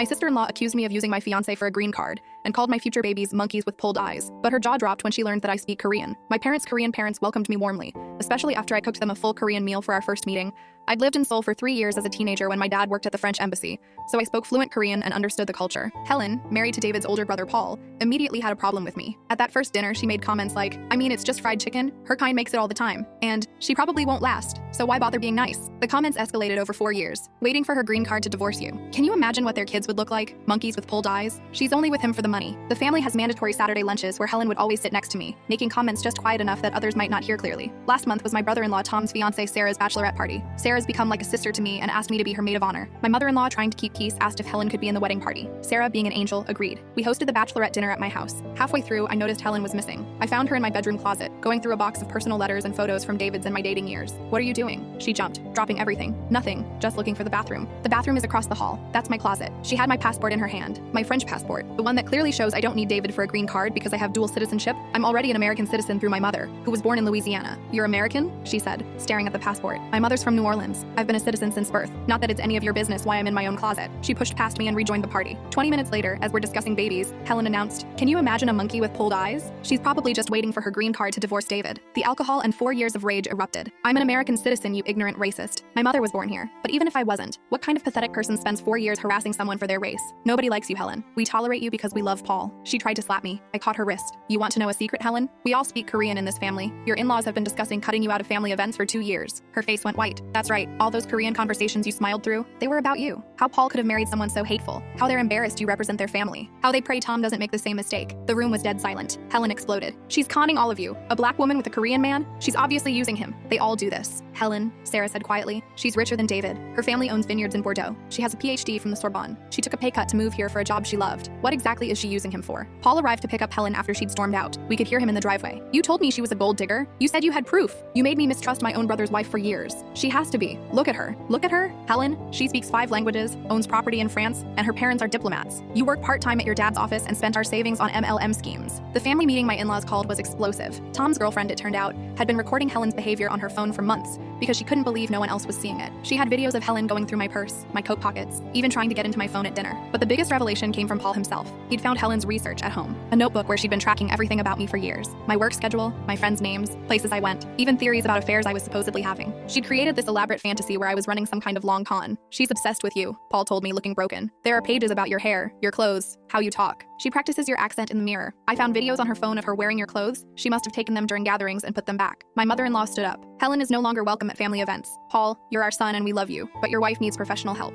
My sister-in-law accused me of using my fiancé for a green card and called my future babies monkeys with pulled eyes, but her jaw dropped when she learned that I speak Korean. My parents' Korean parents welcomed me warmly, especially after I cooked them a full Korean meal for our first meeting. I'd lived in Seoul for 3 years as a teenager when my dad worked at the French embassy, so I spoke fluent Korean and understood the culture. Helen, married to David's older brother Paul, immediately had a problem with me. At that first dinner, she made comments like, "I mean, it's just fried chicken. Her kind makes it all the time. And she probably won't last, so why bother being nice?" The comments escalated over 4 years, waiting for her green card to divorce you. Can you imagine what their kids would look like? Monkeys with pulled eyes? She's only with him for the money. The family has mandatory Saturday lunches where Helen would always sit next to me, making comments just quiet enough that others might not hear clearly. Last month was my brother-in-law Tom's fiancée Sarah's bachelorette party. Sarah's become like a sister to me and asked me to be her maid of honor. My mother-in-law, trying to keep peace, asked if Helen could be in the wedding party. Sarah, being an angel, agreed. We hosted the bachelorette dinner at my house. Halfway through, I noticed Helen was missing. I found her in my bedroom closet, going through a box of personal letters and photos from David's and my dating years. "What are you doing?" She jumped, dropping everything. "Nothing, just looking for the bathroom." The bathroom is across the hall. That's my closet. She had my passport in her hand, my French passport, the one that clearly shows I don't need David for a green card because I have dual citizenship. I'm already an American citizen through my mother, who was born in Louisiana. "You're American?" she said, staring at the passport. "My mother's from New Orleans. I've been a citizen since birth. Not that it's any of your business why I'm in my own closet." She pushed past me and rejoined the party. 20 minutes later, as we're discussing babies, Helen announced, "Can you imagine a monkey with pulled eyes?" She's probably just waiting for her green card to divorce David. The alcohol and 4 years of rage erupted. "I'm an American citizen, you ignorant racist. My mother was born here. But even if I wasn't, what kind of pathetic person spends 4 years harassing someone for their race? Nobody likes you, Helen. We tolerate you because we love Paul." She tried to slap me. I caught her wrist. "You want to know a secret, Helen? We all speak Korean in this family. Your in-laws have been discussing cutting you out of family events for 2 years. Her face went white. "That's right. All those Korean conversations you smiled through, they were about you. How Paul could have married someone so hateful. How they're embarrassed you represent their family. How they pray Tom doesn't make the same mistake." The room was dead silent. Helen exploded. "She's conning all of you. A black woman with a Korean man? She's obviously using him. They all do this." "Helen," Sarah said quietly, "she's richer than David. Her family owns vineyards in Bordeaux. She has a PhD from the Sorbonne. She took a pay cut to move here for a job she loved. What exactly is she using him for?" Paul arrived to pick up Helen after she'd stormed out. We could hear him in the driveway. "You told me she was a gold digger. You said you had proof. You made me mistrust my own brother's wife for years. She has to be. Look at her. Look at her. Helen, she speaks 5 languages, owns property in France, and her parents are diplomats. You work part-time at your dad's office and spent our savings on MLM schemes." The family meeting my in-laws called was explosive. Tom's girlfriend, it turned out, had been recording Helen's behavior on her phone for months because she couldn't believe no one else was seeing it. She had videos of Helen going through my purse, my coat pockets, even trying to get into my phone at dinner. But the biggest revelation came from Paul himself. He'd found Helen's research at home, a notebook where she'd been tracking everything about me for years. My work schedule, my friends' names, places I went, even theories about affairs I was supposedly having. She'd created this elaborate fantasy where I was running some kind of long con. "She's obsessed with you," Paul told me, looking broken. "There are pages about your hair, your clothes, how you talk. She practices your accent in the mirror. I found videos on her phone of her wearing your clothes. She must have taken them during gatherings and put them back." My mother-in-law stood up. "Helen is no longer welcome at family events. Paul, you're our son and we love you, but your wife needs professional help."